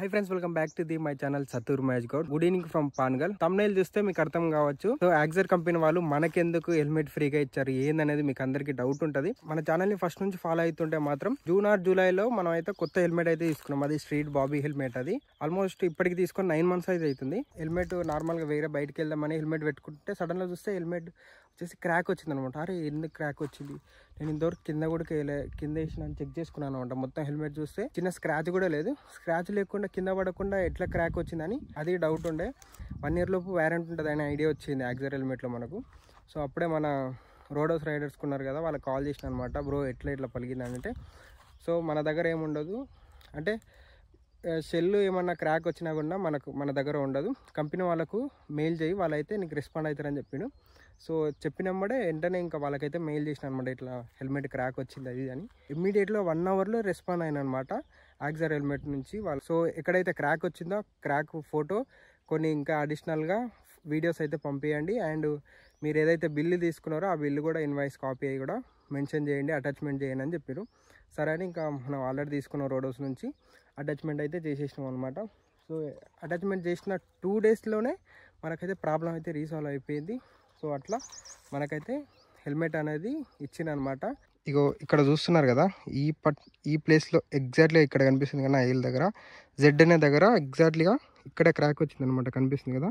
High friends, welcome back to my channel సతూర్ Mahesh Goud. Good evening from Pangal. thumbnail చూస్తే మీకు అర్థం కావచ్చు. సో యాక్సర్ కంపెనీ వాళ్ళు మనకెందుకు హెల్మెట్ ఫ్రీగా ఇచ్చారు ఏందనేది మీకు అందరికి డౌట్ ఉంటది. మన ఛానల్ ని ఫస్ట్ నుంచి ఫాలో అవుతుంటే మాత్రం జూన్ ఆర్ జూలైలో మనం అయితే కొత్త హెల్మెట్ అయితే తీసుకున్నాం. అది స్ట్రీట్ బాబీ హెల్మెట్. అది ఆల్మోస్ట్ ఇప్పటికి తీసుకొని 9 months అయితే అవుతుంది. హెల్మెట్ నార్మల్ గా వేరే బయటకు వెళ్దామని హెల్మెట్ పెట్టుకుంటే సడన్ గా చూస్తే హెల్మెట్ వచ్చేసి క్రాక్ వచ్చింది అనమాట. అరే ఎందుకు క్రాక్ వచ్చింది, నేను ఇంతవరకు కింద కూడా కింద వేసిన చెక్ చేసుకున్నాను అనమాట. మొత్తం హెల్మెట్ చూస్తే చిన్న స్క్రాచ్ కూడా లేదు. స్క్రాచ్ లేకుండా కింద పడకుండా ఎట్లా క్రాక్ వచ్చిందని అది డౌట్ ఉండే. 1 year లోపు వారంటీ ఉంటుంది అనే ఐడియా వచ్చింది యాక్సర్ హెల్మెట్లో మనకు. సో అప్పుడే మన రోడోస్ రైడర్స్ ఉన్నారు కదా, వాళ్ళకి కాల్ చేసిన అనమాట. బ్రో ఎట్లా పలిగిందని అంటే, సో మన దగ్గర ఏముండదు అంటే షెల్ ఏమన్నా క్రాక్ వచ్చినా కూడా మన దగ్గర ఉండదు, కంపెనీ వాళ్ళకు మెయిల్ చేయి, వాళ్ళైతే నీకు రెస్పాండ్ అవుతారని చెప్పిండు. సో చెప్పినప్పుడే వెంటనే ఇంకా వాళ్ళకైతే మెయిల్ చేసిన అనమాట, ఇట్లా హెల్మెట్ క్రాక్ వచ్చింది అది అని. ఇమ్మీడియట్గా 1 hourలో రెస్పాండ్ అయిన అనమాట యాక్సర్ హెల్మెట్ నుంచి వాళ్ళు. సో ఎక్కడైతే క్రాక్ వచ్చిందో క్రాక్ ఫోటో కొన్ని ఇంకా అడిషనల్గా వీడియోస్ అయితే పంపించండి. అండ్ మీరు ఏదైతే బిల్లు తీసుకున్నారో ఆ బిల్లు కూడా ఇన్వాయిస్ కాపీ అయ్యి కూడా మెన్షన్ చేయండి, అటాచ్మెంట్ చేయండి అని చెప్పారు. సరే అని ఇంకా మనం ఆల్రెడీ తీసుకున్న రోడోస్ నుంచి అటాచ్మెంట్ అయితే చేసేసినాం అనమాట. సో అటాచ్మెంట్ చేసిన 2 daysలోనే మనకైతే ప్రాబ్లం అయితే రీసాల్వ్ అయిపోయింది. సో అట్లా మనకైతే హెల్మెట్ అనేది ఇచ్చిందనమాట. ఇగో ఇక్కడ చూస్తున్నారు కదా, ఈ ప్లేస్లో ఎగ్జాక్ట్లీగా ఇక్కడ కనిపిస్తుంది కదా ఐల్ దగ్గర, జెడ్ అనే దగ్గర ఎగ్జాక్ట్లీగా ఇక్కడ క్రాక్ వచ్చింది అనమాట. కనిపిస్తుంది కదా,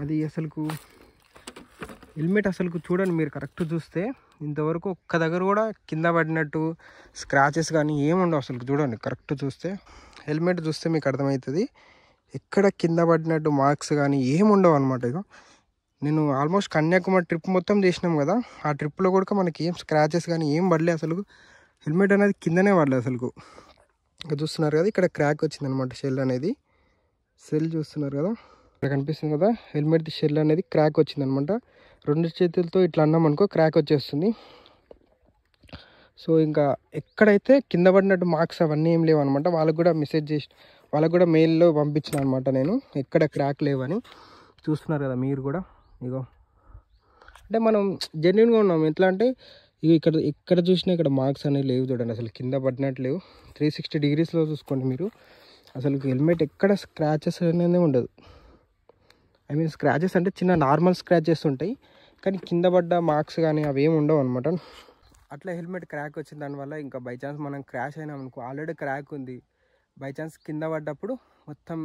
అది అసలుకు హెల్మెట్ అసలుకు చూడండి మీరు కరెక్ట్ చూస్తే ఇంతవరకు ఒక్క దగ్గర కూడా కింద పడినట్టు స్క్రాచెస్ కానీ ఏముండవు అసలు. చూడండి కరెక్ట్ చూస్తే హెల్మెట్ చూస్తే మీకు అర్థమవుతుంది, ఎక్కడ కింద పడినట్టు మార్క్స్ కానీ ఏముండవు అనమాట. ఇక నేను ఆల్మోస్ట్ కన్యాకుమారి ట్రిప్ మొత్తం చేసినాం కదా, ఆ ట్రిప్లో కూడా మనకి ఏం స్క్రాచెస్ కానీ ఏం పడలేదు అసలు. హెల్మెట్ అనేది కిందనే పడలేదు అసలు. ఇంకా చూస్తున్నారు కదా, ఇక్కడ క్రాక్ వచ్చింది అనమాట. షెల్ అనేది షెల్ చూస్తున్నారు కదా, ఇక్కడ కనిపిస్తుంది కదా, హెల్మెట్ షెల్ అనేది క్రాక్ వచ్చింది అనమాట. 2 చేతులతో ఇట్లా అన్నాం అనుకో క్రాక్ వచ్చేస్తుంది. సో ఇంకా ఎక్కడైతే కింద పడినట్టు మార్క్స్ అవన్నీ ఏం లేవు అనమాట. వాళ్ళకు కూడా మెసేజ్ చేసి వాళ్ళకు కూడా మెయిల్లో పంపించిన అనమాట నేను, ఎక్కడ క్రాక్ లేవని. చూస్తున్నారు కదా మీరు కూడా, ఇగో అంటే మనం జెన్యున్గా ఉన్నాం. ఎట్లా అంటే ఇక్కడ చూసినా ఇక్కడ మార్క్స్ అనేవి లేవు చూడండి, అసలు కింద పడినట్టు లేవు. 360 degreesలో చూసుకోండి మీరు, అసలు హెల్మెట్ ఎక్కడ స్క్రాచెస్ అనేది ఉండదు. ఐ మీన్ స్క్రాచెస్ అంటే చిన్న నార్మల్ స్క్రాచెస్ ఉంటాయి, కానీ కింద పడ్డ మార్క్స్ కానీ అవి ఏమి ఉండవు అనమాట. అట్లా హెల్మెట్ క్రాక్ వచ్చింది. దానివల్ల ఇంకా బై ఛాన్స్ మనం క్రాష్ అయినాం అనుకో, ఆల్రెడీ క్రాక్ ఉంది, బై ఛాన్స్ కింద పడ్డప్పుడు మొత్తం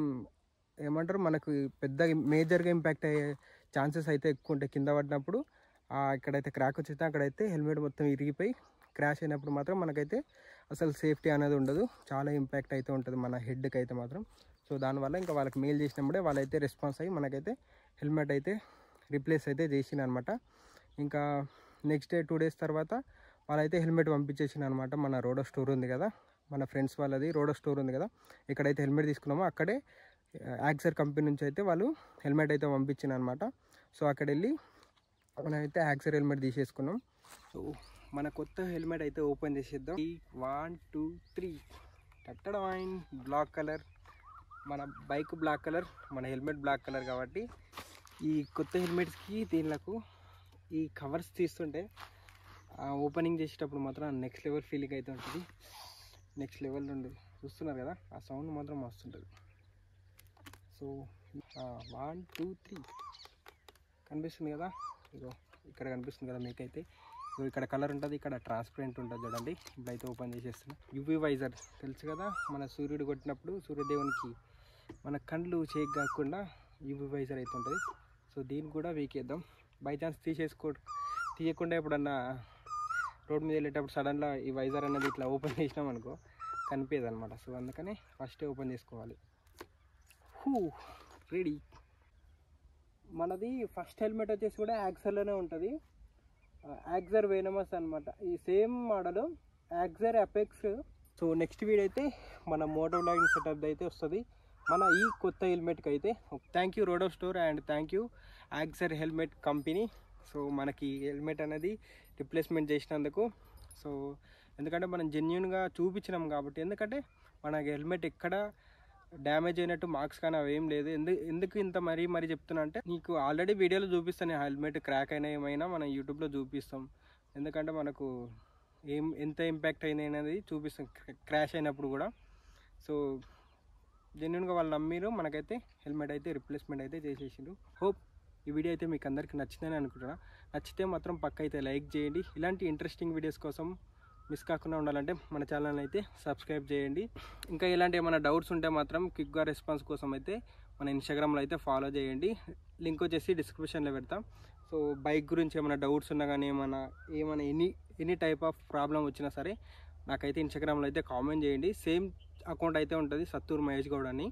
ఏమంటారు మనకు పెద్ద మేజర్గా ఇంపాక్ట్ అయ్యే ఛాన్సెస్ అయితే ఎక్కువ ఉంటాయి. కింద పడినప్పుడు ఎక్కడైతే క్రాక్ వచ్చిందో అక్కడైతే హెల్మెట్ మొత్తం ఇరిగిపోయి క్రాష్ అయినప్పుడు మాత్రం మనకైతే అసలు సేఫ్టీ అనేది ఉండదు, చాలా ఇంపాక్ట్ అయితే ఉంటుంది మన హెడ్కి అయితే మాత్రం. సో దానివల్ల ఇంకా వాళ్ళకి మెయిల్ చేసినప్పుడే వాళ్ళైతే రెస్పాన్స్ అయ్యి మనకైతే హెల్మెట్ అయితే రీప్లేస్ అయితే చేసిన అనమాట. ఇంకా నెక్స్ట్ డే 2 days తర్వాత వాళ్ళైతే హెల్మెట్ పంపించేసిన అనమాట. మన రోడో స్టోర్ ఉంది కదా, మన ఫ్రెండ్స్ వాళ్ళది రోడో స్టోర్ ఉంది కదా, ఎక్కడైతే హెల్మెట్ తీసుకున్నామో అక్కడే యాక్సర్ కంపెనీ నుంచి అయితే వాళ్ళు హెల్మెట్ అయితే పంపించిన అనమాట. సో అక్కడ వెళ్ళి మనమైతే యాక్సర్ హెల్మెట్ తీసేసుకున్నాం. సో మన కొత్త హెల్మెట్ అయితే ఓపెన్ చేసేద్దాం. 1 2 3 టట్టడైన్. బ్లాక్ కలర్, మన బైక్ బ్లాక్ కలర్, మన హెల్మెట్ బ్లాక్ కలర్ కాబట్టి ఈ కొత్త హెల్మెట్స్కి దీనిలకు ఈ కవర్స్ తీస్తుంటే ఓపెనింగ్ చేసేటప్పుడు మాత్రం నెక్స్ట్ లెవెల్ ఫీలింగ్ అయితే ఉంటుంది. నెక్స్ట్ లెవెల్ నుండి చూస్తున్నారు కదా, ఆ సౌండ్ మాత్రం వస్తుంటుంది. సో 1 2 3 కనిపిస్తుంది కదా, ఇగో ఇక్కడ కనిపిస్తుంది కదా మీకైతే. ఇక్కడ కలర్ ఉంటుంది, ఇక్కడ ట్రాన్స్పరెంట్ ఉంటుంది చూడండి. ఇప్పుడైతే ఓపెన్ చేసేస్తున్నా. యూవీ వైజర్ తెలుసు కదా, మన సూర్యుడు కొట్టినప్పుడు సూర్యదేవునికి మన కళ్ళు షేక్ కాకుండా యూవీ వైజర్ అయితే ఉంటుంది. సో దీన్ని కూడా వీకేద్దాం. బై ఛాన్స్ తీయకుండా ఎప్పుడన్నా రోడ్ మీద వెళ్ళేటప్పుడు సడన్గా ఈ వైజర్ అనేది ఇట్లా ఓపెన్ చేసినాం అనుకో కనిపించదు అనమాట. సో అందుకనే ఫస్టే ఓపెన్ చేసుకోవాలి. రెడీ. మనది ఫస్ట్ హెల్మెట్ వచ్చేసి కూడా యాక్సర్లోనే ఉంటుంది, యాక్సర్ వెనమస్ అనమాట. ఈ same model యాక్సర్ apex. So next video అయితే మన మోటో వ్లాగింగ్ సెటప్ అయితే వస్తుంది మన ఈ కొత్త హెల్మెట్కి అయితే. Thank you Rodo store and thank you Axor helmet company. So మనకి హెల్మెట్ అనేది రిప్లేస్మెంట్ చేసినందుకు. సో ఎందుకంటే మనం జెన్యున్గా చూపించినాం కాబట్టి, ఎందుకంటే మనకి హెల్మెట్ ఎక్కడ డ్యామేజ్ అయినట్టు మార్క్స్ కానీ అవేం లేదు. ఎందుకు ఇంత మరీ చెప్తున్నా అంటే, నీకు ఆల్రెడీ వీడియోలో చూపిస్తాను హెల్మెట్ క్రాక్ అయినా ఏమైనా మనం యూట్యూబ్లో చూపిస్తాం. ఎందుకంటే మనకు ఎంత ఇంపాక్ట్ అయినాయి అనేది చూపిస్తాం క్రాష్ అయినప్పుడు కూడా. సో జెన్యున్గా వాళ్ళు నమ్మిరు, మనకైతే హెల్మెట్ అయితే రిప్లేస్మెంట్ అయితే చేసేసిండ్రు. హోప్ ఈ వీడియో అయితే మీకు అందరికీ నచ్చిందని అనుకుంటున్నా. నచ్చితే మాత్రం పక్క అయితే లైక్ చేయండి. ఇలాంటి ఇంట్రెస్టింగ్ వీడియోస్ కోసం మిస్ కాకుండా ఉండాలంటే మన ఛానల్ అయితే సబ్స్క్రైబ్ చేయండి. ఇంకా ఇలాంటి ఏమైనా డౌట్స్ ఉంటే మాత్రం క్విక్గా రెస్పాన్స్ కోసం అయితే మన ఇన్స్టాగ్రామ్లో అయితే ఫాలో చేయండి. లింక్ వచ్చేసి డిస్క్రిప్షన్లో పెడతాం. సో బైక్ గురించి ఏమైనా డౌట్స్ ఉన్నా కానీ ఏమైనా ఎనీ టైప్ ఆఫ్ ప్రాబ్లం వచ్చినా సరే నాకైతే ఇన్స్టాగ్రామ్లో అయితే కామెంట్ చేయండి. సేమ్ అకౌంట్ అయితే ఉంటుంది, సత్తూర్ మహేష్ గౌడ్ అని.